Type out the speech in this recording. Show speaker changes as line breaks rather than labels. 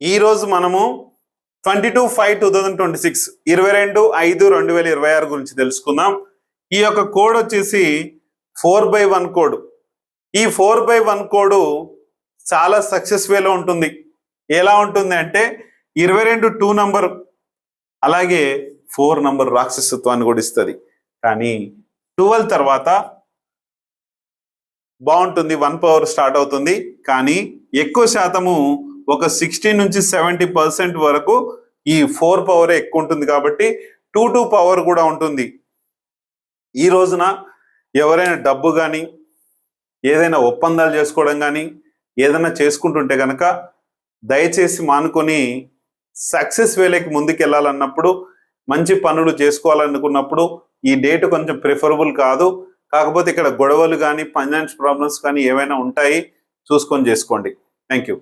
ఈరోజు మనము 22/5/2026 22/5/2026 గురించి తెలుసుకుందాం. ఈ యొక్క కోడ్ వచ్చేసి 4/1 కోడ్. ఈ 4/1 కోడ్ చాలా సక్సెస్ వేలో ఉంటుంది. ఎలా ఉంటుంది అంటే 22 2 నంబర్ అలాగే 4 నంబర్ రాక్షసత్వాన్ని కూడా ఇస్తుంది. కానీ 12 తర్వాత బాగుంటుంది, 1 పవర్ స్టార్ట్ అవుతుంది. కానీ ఎక్కువ శాతము ఒక 60 నుంచి 70% వరకు ఈ 4 పవర్ ఎక్కువ ఉంటుంది. కాబట్టి 2 పవర్ కూడా ఉంటుంది. ఈ రోజున ఎవరైనా డబ్బు కానీ ఏదైనా ఒప్పందాలు చేసుకోవడం కానీ ఏదైనా చేసుకుంటుంటే కనుక దయచేసి మానుకొని సక్సెస్ వేలేకి ముందుకు వెళ్ళాలన్నప్పుడు, మంచి పనులు చేసుకోవాలనుకున్నప్పుడు ఈ డేట్ కొంచెం ప్రిఫరబుల్ కాదు. కాకపోతే ఇక్కడ గొడవలు కానీ ఫైనాన్స్ ప్రాబ్లమ్స్ కానీ ఏమైనా ఉంటాయి, చూసుకొని చేసుకోండి. Thank you.